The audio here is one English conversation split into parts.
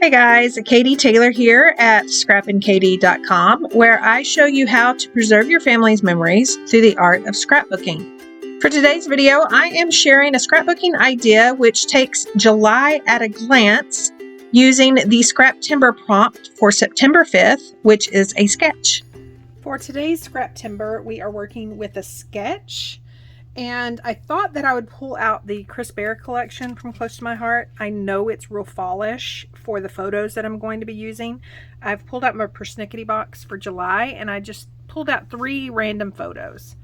Hey guys, Katie Taylor here at scrappinkaty.com, where I show you how to preserve your family's memories through the art of scrapbooking. For today's video, I am sharing a scrapbooking idea which takes July at a glance using the Scraptember prompt for September 5th, which is a sketch. For today's Scraptember, we are working with a sketch. And I thought that I would pull out the Crisp Air collection from Close to My Heart. I know it's real fallish for the photos that I'm going to be using. I've pulled out my persnickety box for July, and I just pulled out 3 random photos.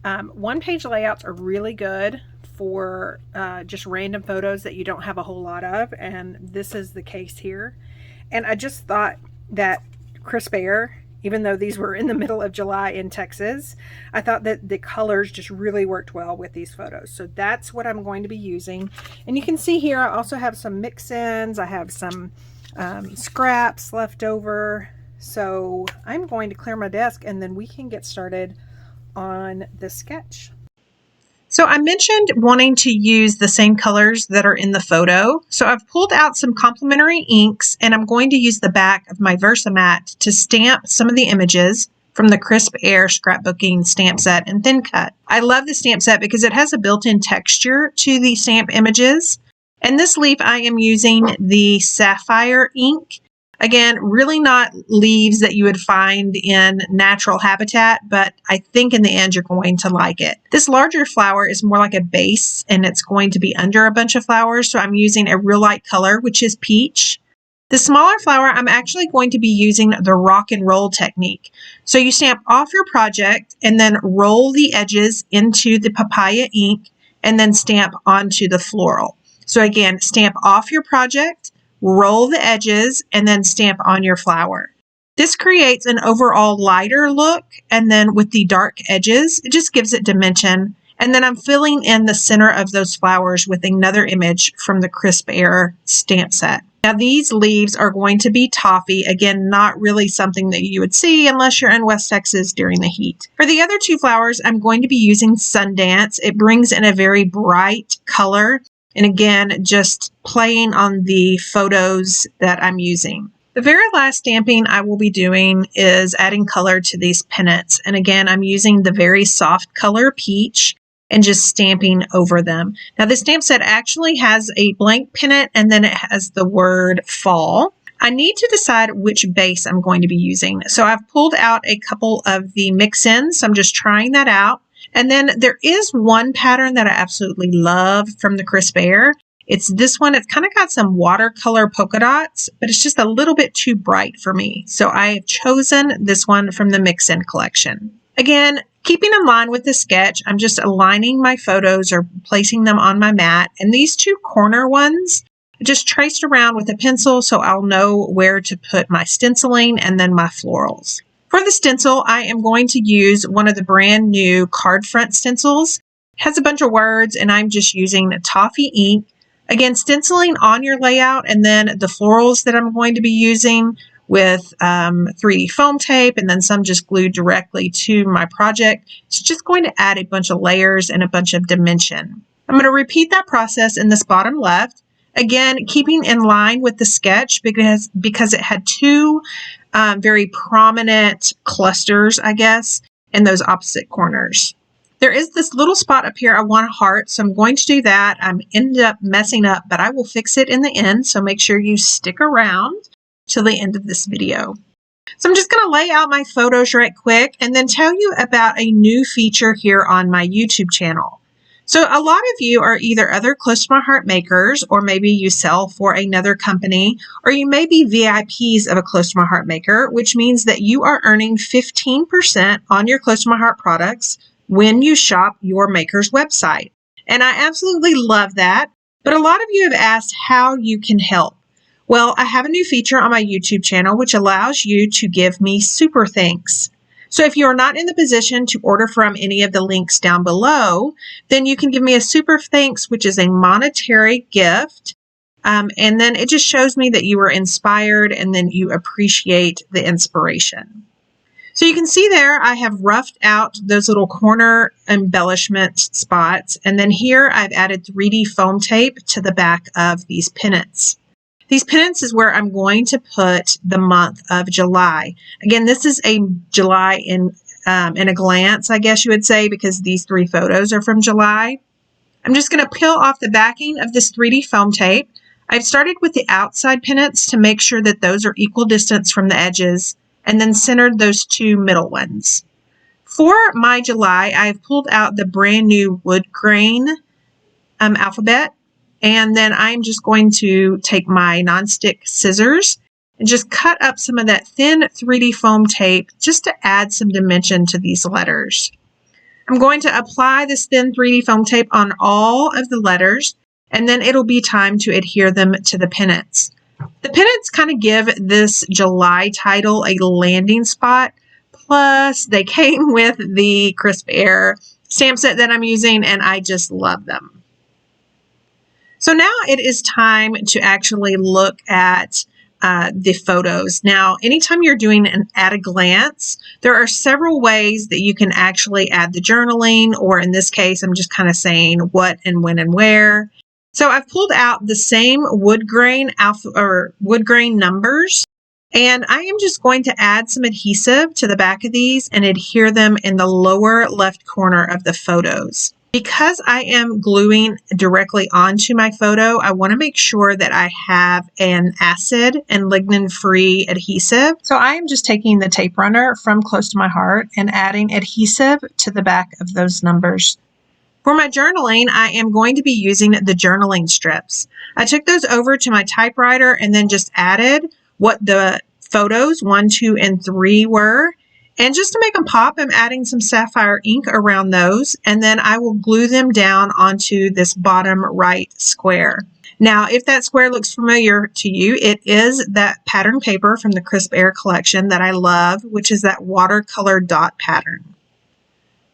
One-page layouts are really good for just random photos that you don't have a whole lot of, and this is the case here. And I just thought that Crisp Air, even though these were in the middle of July in Texas, I thought that the colors just really worked well with these photos. So that's what I'm going to be using. And you can see here, I also have some mix-ins. I have some scraps left over. So I'm going to clear my desk and then we can get started on the sketch. So I mentioned wanting to use the same colors that are in the photo. So I've pulled out some complementary inks and I'm going to use the back of my Versamat to stamp some of the images from the Crisp Air scrapbooking stamp set and thin cut. I love the stamp set because it has a built-in texture to the stamp images. And this leaf I am using the Sapphire ink. Again, really not leaves that you would find in natural habitat, but I think in the end you're going to like it. This larger flower is more like a base and it's going to be under a bunch of flowers, so I'm using a real light color, which is peach. The smaller flower, I'm actually going to be using the rock and roll technique. So you stamp off your project and then roll the edges into the papaya ink and then stamp onto the floral. So again, stamp off your project, roll the edges, and then stamp on your flower. This creates an overall lighter look, and then with the dark edges, it just gives it dimension. And then I'm filling in the center of those flowers with another image from the Crisp Air stamp set. Now these leaves are going to be toffee. Again, not really something that you would see unless you're in West Texas during the heat. For the other 2 flowers, I'm going to be using Sundance. It brings in a very bright color. And again, just playing on the photos that I'm using. The very last stamping I will be doing is adding color to these pennants. And again, I'm using the very soft color peach and just stamping over them. Now the stamp set actually has a blank pennant and then it has the word fall. I need to decide which base I'm going to be using. So I've pulled out a couple of the mix-ins. So I'm just trying that out. And then there is one pattern that I absolutely love from the Crisp Air. It's this one. It's kind of got some watercolor polka dots, but it's just a little bit too bright for me. So I have chosen this one from the mix-in collection. Again, keeping in line with the sketch, I'm just aligning my photos or placing them on my mat. And these 2 corner ones, I just traced around with a pencil so I'll know where to put my stenciling and then my florals. For the stencil, I am going to use one of the brand new card front stencils. It has a bunch of words and I'm just using toffee ink. Again, stenciling on your layout and then the florals that I'm going to be using with 3D foam tape and then some just glued directly to my project. It's just going to add a bunch of layers and a bunch of dimension. I'm going to repeat that process in this bottom left. Again, keeping in line with the sketch because it had 2 very prominent clusters, I guess, in those opposite corners. There is this little spot up here I want a heart, so I'm going to do that. I'm ended up messing up, but I will fix it in the end, so make sure you stick around till the end of this video. So I'm just going to lay out my photos right quick and then tell you about a new feature here on my YouTube channel. So a lot of you are either other Close to My Heart makers, or maybe you sell for another company, or you may be VIPs of a Close to My Heart maker, which means that you are earning 15% on your Close to My Heart products when you shop your maker's website. And I absolutely love that. But a lot of you have asked how you can help. Well, I have a new feature on my YouTube channel which allows you to give me super thanks. So if you are not in the position to order from any of the links down below, then you can give me a super thanks, which is a monetary gift. And then it just shows me that you were inspired and then you appreciate the inspiration. So you can see there, I have roughed out those little corner embellishment spots. And then here I've added 3D foam tape to the back of these pennants. These pennants is where I'm going to put the month of July. Again, this is a July in a glance, I guess you would say, because these 3 photos are from July. I'm just going to peel off the backing of this 3D foam tape. I've started with the outside pennants to make sure that those are equal distance from the edges, and then centered those 2 middle ones. For my July, I've pulled out the brand new wood grain alphabet, and then I'm just going to take my nonstick scissors and just cut up some of that thin 3D foam tape just to add some dimension to these letters. I'm going to apply this thin 3D foam tape on all of the letters, and then it'll be time to adhere them to the pennants. The pennants kind of give this July title a landing spot, plus they came with the Crisp Air stamp set that I'm using, and I just love them. So now it is time to actually look at the photos. Now, anytime you're doing an at a glance, there are several ways that you can actually add the journaling, or in this case, I'm just kind of saying what and when and where. So I've pulled out the same wood grain numbers, and I am just going to add some adhesive to the back of these and adhere them in the lower left corner of the photos. Because I am gluing directly onto my photo, I want to make sure that I have an acid and lignin-free adhesive. So I am just taking the tape runner from close to my heart and adding adhesive to the back of those numbers. For my journaling, I am going to be using the journaling strips. I took those over to my typewriter and then just added what the photos 1, 2, and 3 were. And just to make them pop, I'm adding some sapphire ink around those, and then I will glue them down onto this bottom right square. Now, if that square looks familiar to you, it is that pattern paper from the Crisp Air collection that I love, which is that watercolor dot pattern.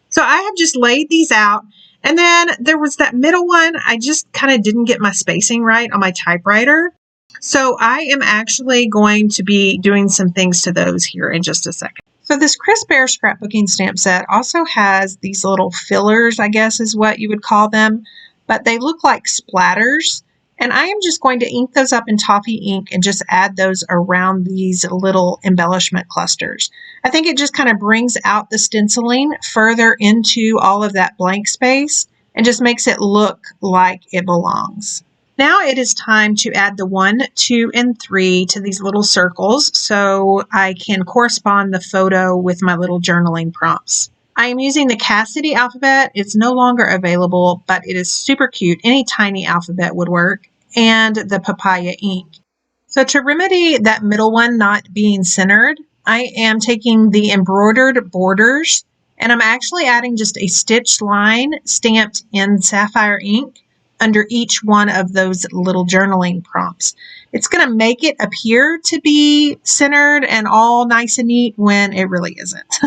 So I have just laid these out, and then there was that middle one. I just kind of didn't get my spacing right on my typewriter. So I am actually going to be doing some things to those here in just a second. So this Crisp Air scrapbooking stamp set also has these little fillers, I guess is what you would call them, but they look like splatters. And I am just going to ink those up in toffee ink and just add those around these little embellishment clusters. I think it just kind of brings out the stenciling further into all of that blank space and just makes it look like it belongs. Now it is time to add the 1, 2, and 3 to these little circles so I can correspond the photo with my little journaling prompts. I am using the Cassidy alphabet. It's no longer available, but it is super cute. Any tiny alphabet would work, and the papaya ink. So to remedy that middle one not being centered, I am taking the embroidered borders, and I'm actually adding just a stitched line stamped in sapphire ink under each one of those little journaling prompts. It's going to make it appear to be centered and all nice and neat when it really isn't.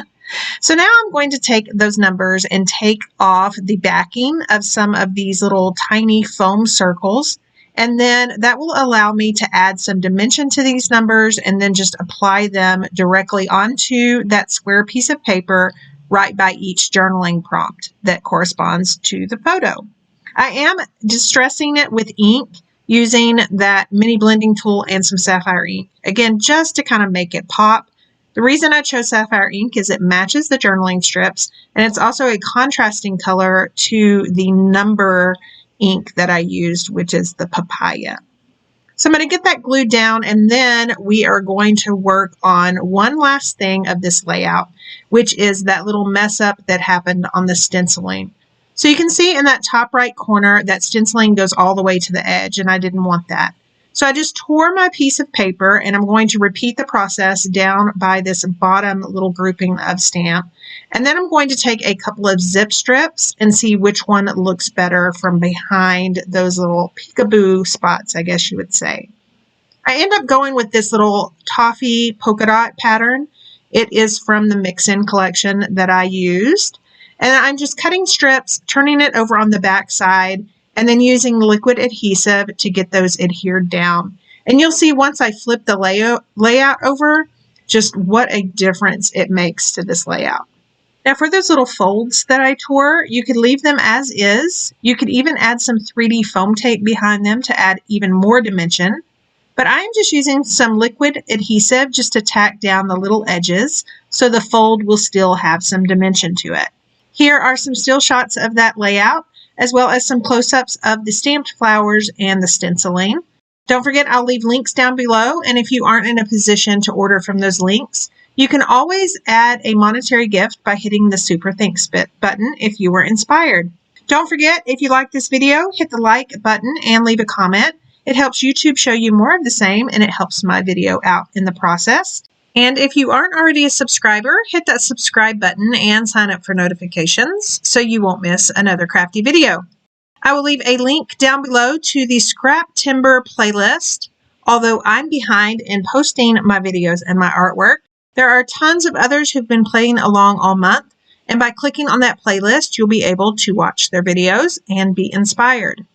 So now I'm going to take those numbers and take off the backing of some of these little tiny foam circles, and then that will allow me to add some dimension to these numbers and then just apply them directly onto that square piece of paper right by each journaling prompt that corresponds to the photo. I am distressing it with ink using that mini blending tool and some sapphire ink. Again, just to kind of make it pop. The reason I chose sapphire ink is it matches the journaling strips, and it's also a contrasting color to the number ink that I used, which is the papaya. So I'm going to get that glued down, and then we are going to work on one last thing of this layout, which is that little mess up that happened on the stenciling. So you can see in that top right corner that stenciling goes all the way to the edge, and I didn't want that. So I just tore my piece of paper, and I'm going to repeat the process down by this bottom little grouping of stamp. And then I'm going to take a couple of zip strips and see which one looks better from behind those little peekaboo spots, I guess you would say. I end up going with this little toffee polka dot pattern. It is from the Mix-In collection that I used. And I'm just cutting strips, turning it over on the back side, and then using liquid adhesive to get those adhered down. And you'll see once I flip the layout over, just what a difference it makes to this layout. Now for those little folds that I tore, you could leave them as is. You could even add some 3D foam tape behind them to add even more dimension. but I'm just using some liquid adhesive just to tack down the little edges so the fold will still have some dimension to it. Here are some still shots of that layout, as well as some close-ups of the stamped flowers and the stenciling. Don't forget, I'll leave links down below, and if you aren't in a position to order from those links, you can always add a monetary gift by hitting the Super Thanks button if you were inspired. Don't forget, if you like this video, hit the like button and leave a comment. It helps YouTube show you more of the same, and it helps my video out in the process. And if you aren't already a subscriber, hit that subscribe button and sign up for notifications so you won't miss another crafty video. I will leave a link down below to the Scraptember playlist. Although I'm behind in posting my videos and my artwork, there are tons of others who've been playing along all month, and by clicking on that playlist, you'll be able to watch their videos and be inspired.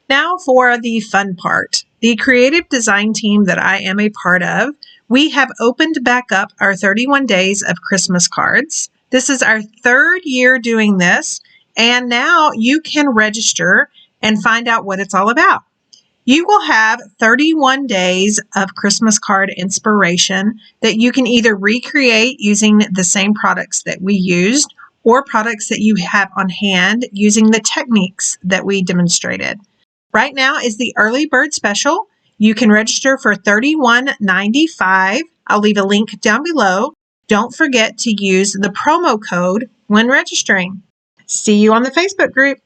Now for the fun part. The creative design team that I am a part of, we have opened back up our 31 days of Christmas cards. This is our third year doing this, and now you can register and find out what it's all about. You will have 31 days of Christmas card inspiration that you can either recreate using the same products that we used or products that you have on hand using the techniques that we demonstrated. Right now is the early bird special. You can register for $31.95. I'll leave a link down below. Don't forget to use the promo code when registering. See you on the Facebook group.